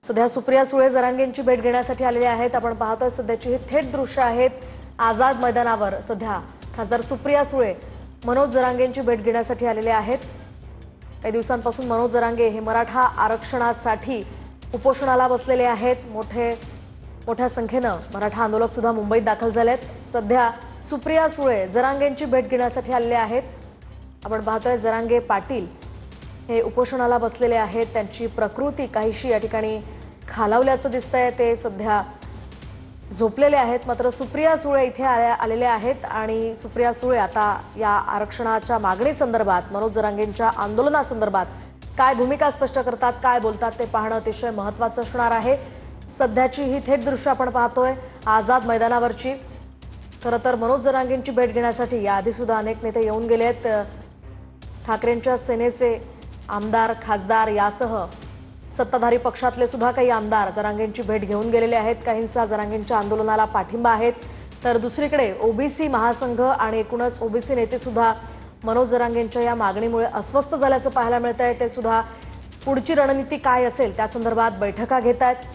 सध्या सुप्रिया सुळे जरांगेंची भेट घेण्यासाठी आलेले आहेत। आपण पाहतोय सध्याची ही थेट दृश्य आहेत आझाद मैदानावर। सध्या खासदार सुप्रिया सुळे मनोज जरांगेंची भेट घेण्यासाठी आलेले आहेत। काही दिवसांपासून मनोज जरांगे हे मराठा आरक्षणासाठी उपोषणाला बसलेले आहेत। मोठ्या संख्येने मराठा आंदोलक सुद्धा मुंबईत दाखल झालेत। सध्या सुप्रिया सुळे जरांगेंची भेट घेण्यासाठी आलेले आहेत। आपण पाहतोय जरांगे पाटील हे उपोषणाला बसलेले आहेत। त्यांची प्रकृती काहीशी या ठिकाणी खालावल्याचं दिसतंय। ते सध्या झोपलेले आहेत। मात्र सुप्रिया सुळे इथे आलेले आहेत आणि सुप्रिया सुळे आता या आरक्षणाच्या मागणी संदर्भात मनोज जरांगेंच्या आंदोलनासंदर्भात काय भूमिका स्पष्ट करतात, काय बोलतात ते पाहणं अतिशय महत्त्वाचं असणार आहे। सध्याची ही थेट दृश्य आपण पाहतोय आझाद मैदानावरची। खरं तर मनोज जरांगेंची भेट घेण्यासाठी याआधी सुद्धा अनेक नेते येऊन गेले आहेत। ठाकरेंच्या सेनेचे आमदार, खासदार यासह सत्ताधारी पक्षातले सुद्धा काही आमदार जरांगेंची भेट घेऊन गेलेले आहेत। काहींचा जरांगेंच्या आंदोलनाला पाठिंबा आहे। तर दुसरीकडे ओबीसी महासंघ आणि एकूणच ओबीसी नेते सुद्धा मनोज जरांगेंच्या या मागणीमुळे अस्वस्थ झाल्याचं पाहायला मिळतंय। ते सुद्धा पुढची रणनीती काय असेल त्या संदर्भात बैठका घेत आहेत।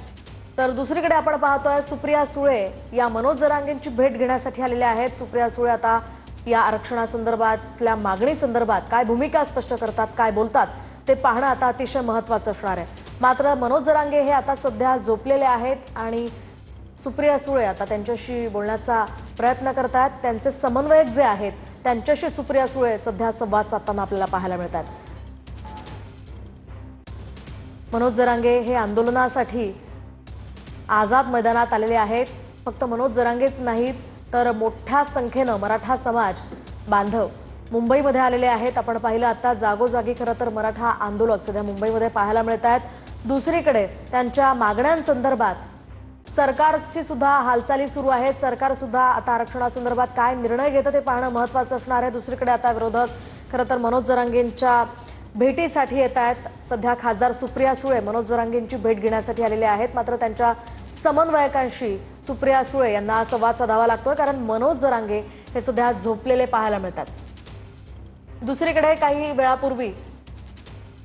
तर दुसरीकडे आपण पाहतोय सुप्रिया सुळे या मनोज जरांगेंची भेट घेण्यासाठी आलेल्या आहेत। सुप्रिया सुळे आता या आरक्षणासंदर्भातल्या मागणी संदर्भात काय भूमिका स्पष्ट करतात, काय बोलतात ते पाहणं आता अतिशय महत्त्वाचं असणार आहे। मात्र मनोज जरांगे हे आता सध्या झोपलेले आहेत आणि सुप्रिया सुळे आता त्यांच्याशी बोलण्याचा प्रयत्न करतात। त्यांचे समन्वयक जे आहेत त्यांच्याशी सुप्रिया सुळे सध्या संवाद साधताना आपल्याला पाहायला मिळतात। मनोज जरांगे हे आंदोलनासाठी आझाद मैदानात आलेले आहेत। फक्त मनोज जरांगेच नाहीत तर मोठ्या संख्येने मराठा समाज बांधव मुंबईमध्ये आलेले आहेत। आपण पाहिलं आता जागोजागी खरं तर मराठा आंदोलक सध्या मुंबईमध्ये पाहायला मिळत आहेत। दुसरीकडे त्यांच्या मागण्यांसंदर्भात सरकारची सुद्धा हालचाली सुरू आहेत। सरकार सुद्धा आता आरक्षणासंदर्भात काय निर्णय घेतं ते पाहणं महत्त्वाचं असणार आहे। दुसरीकडे आता विरोधक खरं तर मनोज जरांगेंच्या भेटीसाठी येत आहेत। सध्या खासदार सुप्रिया सुळे मनोज जरांगेंची भेट घेण्यासाठी आलेले आहेत। मात्र त्यांच्या समन्वयकांशी सुप्रिया सुळे यांना संवाद साधावा लागतोय, कारण मनोज जरांगे हे सध्या झोपलेले पाहायला मिळतात। दुसरीकडे काही वेळापूर्वी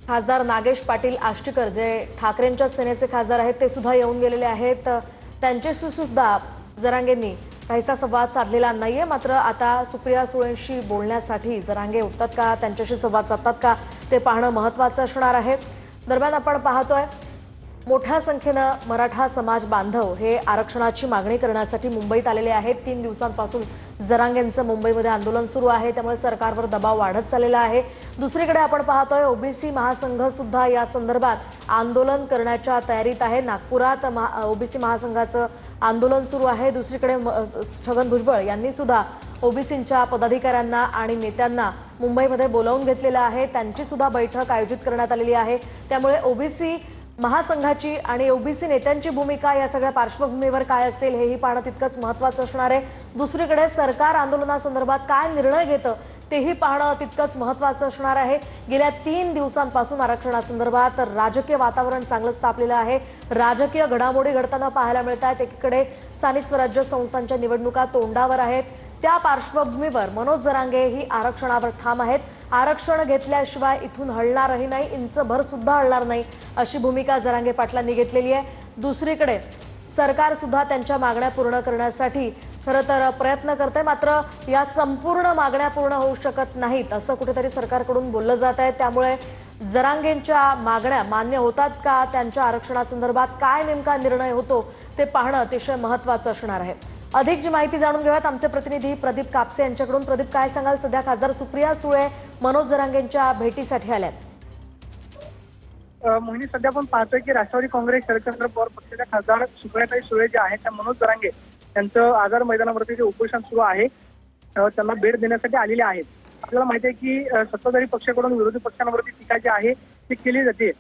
खासदार नागेश पाटील आष्टीकर जे ठाकरेंच्या सेनेचे खासदार आहेत ते सुद्धा येऊन गेलेले आहेत। त्यांच्याशी सुद्धा जरांगेंनी काहीसा संवाद साधलेला नाहीये। मात्र आता सुप्रिया सुळेंशी बोलण्यासाठी जरांगे उठतात का, त्यांच्याशी संवाद साधतात का ते पाहणं महत्त्वाचं असणार आहे। दरम्यान आपण पाहतोय मोठ्या संख्येनं मराठा समाज बांधव हे आरक्षणाची मागणी करण्यासाठी मुंबईत आलेले आहेत। 3 दिवसांपासून जरांगेंचं मुंबईमध्ये आंदोलन सुरू आहे, त्यामुळे सरकारवर दबाव वाढत चाललेला आहे। दुसरीकडे आपण पाहतोय ओबीसी महासंघ सुद्धा या संदर्भात आंदोलन करण्याच्या तयारीत आहे। नागपुरात ओबीसी महासंघाचं आंदोलन सुरू आहे। दुसरीकडे छगन भुजबळ यांनी सुद्धा ओबीसींच्या पदाधिकाऱ्यांना आणि नेत्यांना मुंबईमध्ये बोलावून घेतलेलं आहे। त्यांची सुद्धा बैठक आयोजित करण्यात आलेली आहे। त्यामुळे ओबीसी महासंघाची आणि ओबीसी नेत्यांची भूमिका या सगळ्या पार्श्वभूमीवर काय असेल हेही पाहणं तितकंच महत्त्वाचं असणार आहे। दुसरीकडे सरकार आंदोलनासंदर्भात काय निर्णय घेतं तेही पाहणं तितकंच महत्त्वाचं असणार आहे। गेल्या 3 दिवसांपासून आरक्षणासंदर्भात राजकीय वातावरण चांगलंच तापलेलं आहे। राजकीय घडामोडी घडताना पाहायला मिळत आहेत। एकीकडे स्थानिक स्वराज्य संस्थांच्या निवडणुका तोंडावर आहेत, त्या पार्श्वभूमीवर मनोज जरांगे ही आरक्षणावर ठाम आहेत। आरक्षण घेतल्याशिवाय इथून हलणारही नाही, इंचभर सुद्धा हलणार नाही अशी भूमिका जरांगे पाटलांनी घेतलेली आहे। दुसरीकडे सरकार सुद्धा त्यांच्या मागण्या पूर्ण करण्यासाठी खरं तर प्रयत्न करते, मात्र या संपूर्ण मागण्या पूर्ण होऊ शकत नाहीत असं कुठेतरी सरकारकडून बोललं जात आहे। त्यामुळे जरांगेंच्या मागण्या मान्य होतात का, त्यांच्या आरक्षणासंदर्भात काय नेमका निर्णय होतो ते पाहणं अतिशय महत्त्वाचं असणार आहे। अधिक जी माहिती जाणून घेऊयात आमचे प्रतिनिधी प्रदीप कापसे यांच्याकडून। प्रदीप, काय सांगाल? सध्या खासदार सुप्रिया सुळे मनोज जरांगेंच्या भेटीसाठी आल्यात। मोहिनी, सध्या आपण पाहतोय की राष्ट्रवादी काँग्रेस शरदचंद्र पवार पक्षाच्या खासदार सुप्रियाताई सुळे जे आहेत त्या मनोज जरांगे यांचं आझाद मैदानावरती जे उपोषण सुरू आहे त्यांना भेट देण्यासाठी आलेले आहेत। आपल्याला माहिती आहे की सत्ताधारी पक्षाकडून विरोधी पक्षांवरती टीका जी आहे ती केली जाते।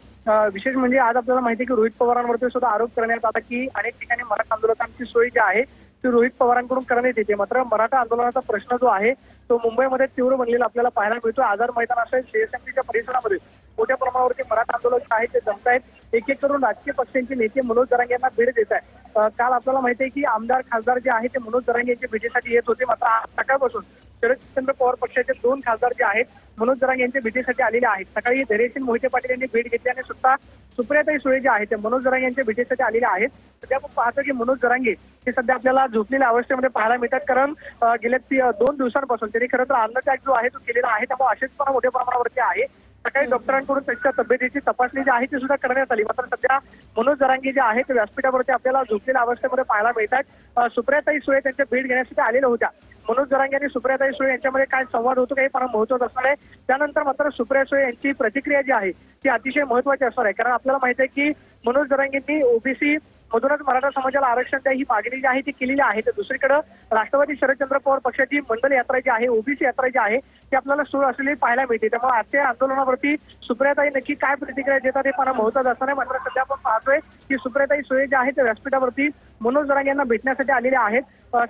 विशेष म्हणजे आज आपल्याला माहिती आहे की रोहित पवारांवरती सुद्धा आरोप करण्यात आला की अनेक ठिकाणी मराठा आंदोलकांची सोय जी आहे ती रोहित पवारांकडून करण्यात येते। मात्र मराठा आंदोलनाचा प्रश्न जो आहे तो मुंबईमध्ये तीव्र बनलेला आपल्याला पाहायला मिळतो। आझाद मैदान असेल, सीएसएमटीच्या परिसरामध्ये मोठ्या प्रमाणावरती मराठा आंदोलक आहेत ते जमत आहेत। एक एक करून राजकीय पक्षांचे नेते मनोज जरांगे यांना भेट देत आहेत। काल आपल्याला माहिती आहे की आमदार, खासदार जे आहे ते मनोज जरांगे यांच्या भेटीसाठी येत होते, मात्र आज सकाळपासून शरदचंद्र पवार पक्षाचे 2 खासदार जे आहेत मनोज जरांगे यांच्या भेटीसाठी आलेले आहेत। सकाळी धैर्यशील मोहिते पाटील यांनी भेट घेतली आणि स्वतः सुप्रियाताई सुळे जे आहेत ते मनोज जरांगे यांच्या भेटीसाठी आलेले आहेत। सध्या आपण पाहतो की मनोज जरांगे हे सध्या आपल्याला झोपलेल्या अवस्थेमध्ये पाहायला मिळतात, कारण गेल्या 2 दिवसांपासून त्यांनी खरं तर अन्नत्याग जो आहे तो केलेला आहे, त्यामुळे अशक्तपणा मोठ्या प्रमाणावरती आहे। सकाळी डॉक्टरांकडून त्यांच्या तब्येतीची तपासणी जी आहे ती सुद्धा करण्यात आली, मात्र सध्या मनोज जरांगे जे आहेत ते व्यासपीठावरती आपल्याला झोपलेल्या अवस्थेमध्ये पाहायला मिळतात। सुप्रियाताई सुळे त्यांच्या भेट घेण्यासाठी आलेल्या होत्या। मनोज जरांगे आणि सुप्रियाताई सुळे यांच्यामध्ये काय संवाद होतो काही फार महत्त्वाचा असणार आहे। त्यानंतर मात्र सुप्रिया सुळे यांची प्रतिक्रिया जी आहे ती अतिशय महत्त्वाची असणार आहे, कारण आपल्याला माहिती आहे की मनोज जरांगेंनी ओबीसी मधूनच मराठा समाजाला आरक्षण द्या ही मागणी जी आहे ती केलेली आहे। तर दुसरीकडे राष्ट्रवादी शरदचंद्र पवार पक्षाची मंडल यात्रा जी आहे, ओबीसी यात्रा जी आहे ती आपल्याला सुरू असलेली पाहायला मिळते। त्यामुळे आजच्या आंदोलनावरती सुप्रियाताई नक्की काय प्रतिक्रिया देतात हे फार महत्त्वाचं असणार आहे। मात्र सध्या आपण पाहतोय की सुप्रियाताई सुळे जे आहेत ते व्यासपीठावरती मनोज जरांगे यांना भेटण्यासाठी आलेले आहेत।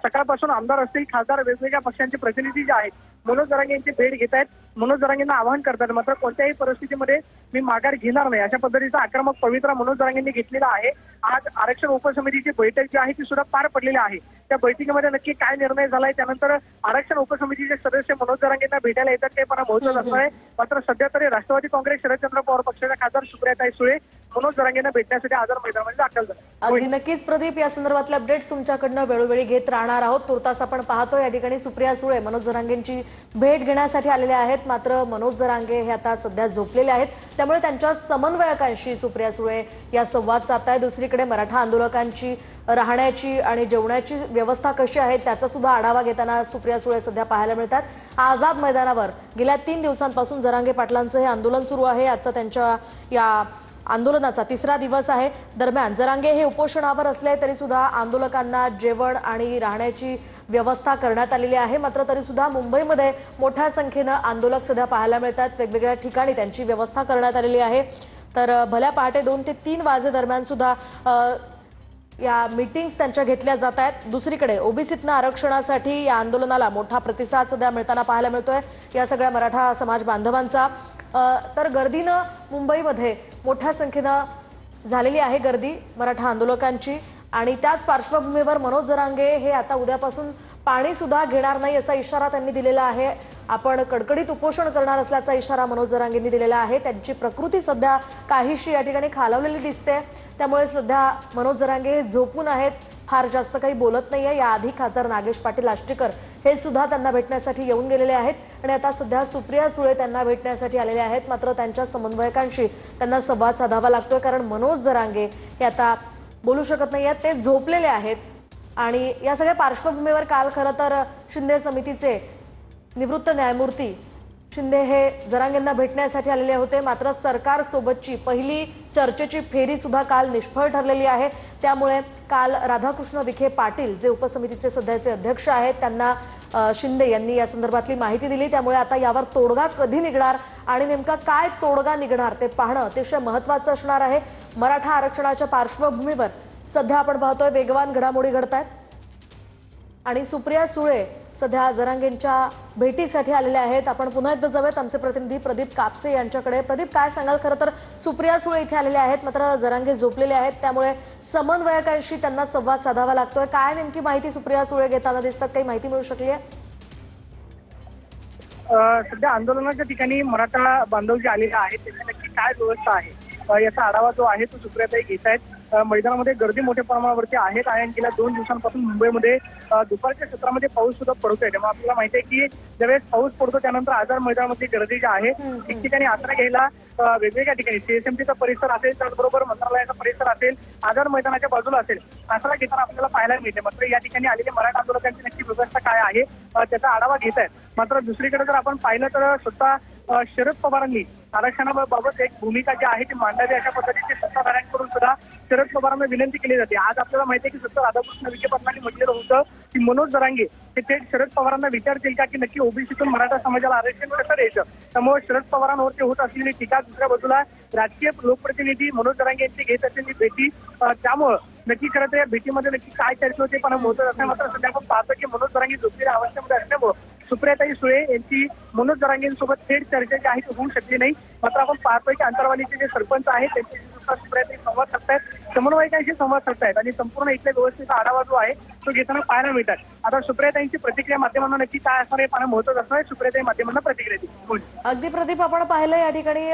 सकाळपासून आमदार असतील, खासदार, वेगवेगळ्या पक्षांचे प्रतिनिधी जे आहेत मनोज जरांगे यांची भेट घेत आहेत, मनोज जरांगेंना आवाहन करतात, मात्र कोणत्याही परिस्थितीमध्ये मी माघार घेणार नाही अशा पद्धतीचा आक्रमक पवित्रा मनोज जरांगेंनी घेतलेला आहे। आज आरक्षण उपसमितीची बैठक जी आहे ती सुद्धा पार पडलेली आहे। त्या बैठकीमध्ये नक्की काय निर्णय झालाय, त्यानंतर आरक्षण उपसमितीचे सदस्य मनोज जरांगेंना भेटायला येतात ते फार महत्त्वाचं असणार आहे। मात्र सध्या तरी राष्ट्रवादी काँग्रेस शरदचंद्र पवार पक्षाच्या खासदार सुप्रियाताई सुळे मनोज जरांगेंना भेटण्यासाठी आझाद मैदानामध्ये दाखल झाले। अगदी नक्कीच प्रदीप, या संदर्भातले अपडेट्स तुमच्याकडनं वेळोवेळी घेत राहणार आहोत। तुर्तास आपण पाहतो या ठिकाणी सुप्रिया सुळे मनोज जरांगेंची भेट घेण्यासाठी आलेले आहेत, मात्र मनोज जरांगे हे आता सध्या झोपलेले आहेत, त्यामुळे त्यांच्या समन्वयकांशी सुप्रिया सुळे या संवाद साधतायत। दुसरीकडे मराठा आंदोलकांची राहण्याची आणि जेवणाची व्यवस्था कशी आहे त्याचा सुद्धा आढावा घेताना सुप्रिया सुळे सध्या पाहायला मिळतात। आझाद मैदानावर गेल्या 3 दिवसांपासून जरांगे पाटलांचं हे आंदोलन सुरू आहे। आजचा त्यांच्या या आंदोलनाचा 3रा दिवस आहे। दरम्यान जरांगे हे उपोषणावर असले तरी सुद्धा आंदोलकांना जेवण आणि राहण्याची व्यवस्था करण्यात आलेली आहे। मात्र तरी सुद्धा मुंबईमध्ये मोठ्या संख्येनं आंदोलक सध्या पाहायला मिळतात, वेगवेगळ्या ठिकाणी त्यांची व्यवस्था करण्यात आलेली आहे। तर भल्या पहाटे 2 ते 3 वाजे दरम्यान सुद्धा या मीटिंग्स त्यांच्या घेतल्या जात आहेत। दुसरीकडे ओबीसीतनं आरक्षणासाठी या आंदोलनाला मोठा प्रतिसाद सध्या मिळताना पाहायला मिळतोय या सगळ्या मराठा समाज बांधवांचा। तर गर्दीनं मुंबईमध्ये मोठ्या संख्येनं झालेली आहे गर्दी मराठा आंदोलकांची, आणि त्याच पार्श्वभूमीवर मनोज जरांगे हे आता उद्यापासून पाणी सुद्धा घेणार नाही असा इशारा त्यांनी दिलेला आहे। आपण कडकडीत उपोषण करणार असल्याचा इशारा मनोज जरांगेंनी दिलेला आहे। त्यांची प्रकृती सध्या काहीशी या ठिकाणी खालावलेली दिसते, त्यामुळे सध्या मनोज जरांगे हे झोपून आहेत, फार जास्त काही बोलत नाहीये। याआधी खासदार नागेश पाटील आष्टीकर हे सुद्धा त्यांना भेटण्यासाठी येऊन गेलेले आहेत आणि आता सध्या सुप्रिया सुळे त्यांना भेटण्यासाठी आलेले आहेत। मात्र त्यांच्या समन्वयकांशी त्यांना संवाद साधावा लागतोय, कारण मनोज जरांगे हे आता बोलू शकत नाहीयेत, ते झोपलेले आहेत। आणि या सगळ्या पार्श्वभूमीवर काल खरं तर शिंदे समितीचे निवृत्त न्यायमूर्ती शिंदे हे जरांगेंना भेटण्यासाठी आलेले होते, मात्र सरकारसोबतची पहिली चर्चेची फेरी सुद्धा काल निष्फळ ठरलेली आहे। त्यामुळे काल राधाकृष्ण विखे पाटील जे उपसमितीचे सध्याचे अध्यक्ष आहेत त्यांना शिंदे यांनी या संदर्भातली माहिती दिली। त्यामुळे आता यावर तोडगा कधी निघणार आणि नेमका काय तोडगा निघणार ते पाहणं अतिशय महत्त्वाचं असणार आहे। मराठा आरक्षणाच्या पार्श्वभूमीवर सध्या आपण पाहतोय वेगवान घडामोडी घडतायत आणि सुप्रिया सुळे सध्या जरांगेंच्या भेटीसाठी आलेले आहेत। आपण पुन्हा एकदा जाऊयात आमचे प्रतिनिधी प्रदीप कापसे यांच्याकडे। प्रदीप, काय सांगाल? खरं तर सुप्रिया सुळे इथे आलेले आहेत, मात्र जरांगे झोपलेले आहेत, त्यामुळे समन्वयकांशी त्यांना संवाद साधावा लागतोय। काय नेमकी माहिती सुप्रिया सुळे घेताना दिसतात, काही माहिती मिळू शकली आहे? सध्या आंदोलनाच्या ठिकाणी मराठा बांधव जे आलेले आहेत त्याची नक्की काय व्यवस्था आहे याचा आढावा जो आहे तो सुप्रियाताई घेत आहेत। मैदानामध्ये गर्दी मोठ्या प्रमाणावरती आहेत आणि गेल्या 2 दिवसांपासून मुंबईमध्ये दुपारच्या सत्रामध्ये पाऊस सुद्धा पडतोय, त्यामुळे आपल्याला माहिती आहे की ज्यावेळेस पाऊस पडतो त्यानंतर आझाद मैदानामधली गर्दी जी आहे ठिकठिकाणी आसरा घ्यायला वेगवेगळ्या ठिकाणी सीएसएमटीचा परिसर असेल, त्याचबरोबर मंत्रालयाचा परिसर असेल, आझाद मैदानाच्या बाजूला असेल, आसरा घेताना आपल्याला पाहायला मिळते। मात्र या ठिकाणी आलेले मराठा आंदोलकांची नक्की व्यवस्था काय आहे त्याचा आढावा घेत आहेत। मात्र दुसरीकडे जर आपण पाहिलं तर स्वतः शरद पवारांनी आरक्षणाबाबत एक भूमिका जी आहे ती मांडावी अशा पद्धतीची सत्ताधाऱ्यांकडून सुद्धा शरद पवारांना विनंती केली जाते। आज आपल्याला माहिती आहे की स्वतः राधाकृष्ण विखे पाटलांनी म्हटलेलं होतं की मनोज जरांगे हे थेट शरद पवारांना विचारतील का की नक्की ओबीसीतून मराठा समाजाला आरक्षण कसं द्यायचं। त्यामुळे शरद पवारांवरती होत असलेली टीका, दुसऱ्या बाजूला राजकीय लोकप्रतिनिधी मनोज जरांगे यांची घेत असलेली भेटी, त्यामुळं नक्की खरं तर या भेटीमध्ये नक्की काय चर्चा होते पण महत्त्वाचं असं मात्र सध्या आपण पाहतो की मनोज जरांगे झोपलेल्या अवस्थेमध्ये असल्यामुळं सुप्रियाताई सुळे यांची मनोज जरांगेंसोबत थेट चर्चा जी आहे ती होऊ शकली नाही. मात्र आपण पाहतोय की अंतरवालीचे जे सरपंच आहेत त्यांच्याशी सुद्धा सुप्रियाताई संवाद साधतायत, समन्वयकांशी संवाद साधतायत आणि संपूर्ण इथल्या व्यवस्थेचा आढावा जो आहे तो घेताना पाहायला मिळतात. आता सुप्रियाताईंची प्रतिक्रिया माध्यमांना नक्की काय असणार हे पाहणं महत्त्वाचं असणार आहे. सुप्रियाताई माध्यमांना प्रतिक्रिया दिली. अगदी प्रदीप, आपण पाहिलं या ठिकाणी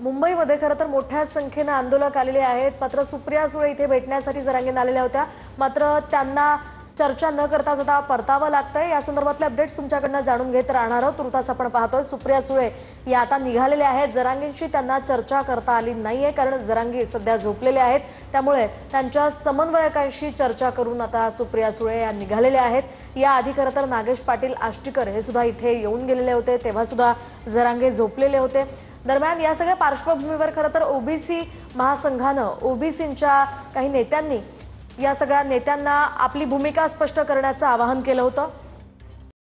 मुंबईमध्ये खरं तर मोठ्या संख्येनं आंदोलक आलेले आहेत. मात्र सुप्रिया सुळे इथे भेटण्यासाठी जरांगेंना आलेल्या होत्या, मात्र त्यांना चर्चा न करता आता परतावं लागतंय. या संदर्भातले अपडेट्स तुमच्याकडनं जाणून घेत राहणार आहोत. तुर्तास आपण पाहतोय सुप्रिया सुळे या आता निघालेल्या आहेत. जरांगेंशी त्यांना चर्चा करता आली नाहीये, कारण जरांगे सध्या झोपलेले आहेत. त्यामुळे त्यांच्या समन्वयकांशी चर्चा करून आता सुप्रिया सुळे या निघालेल्या आहेत. याआधी खरं तर नागेश पाटील आष्टीकर हे सुद्धा इथे येऊन गेलेले होते, तेव्हा सुद्धा जरांगे झोपलेले होते. दरम्यान या सगळ्या पार्श्वभूमीवर खरं तर ओबीसी महासंघानं ओबीसींच्या काही नेत्यांनी या सगळ्या नेत्यांना आपली भूमिका स्पष्ट करण्याचं आवाहन केलं होतं.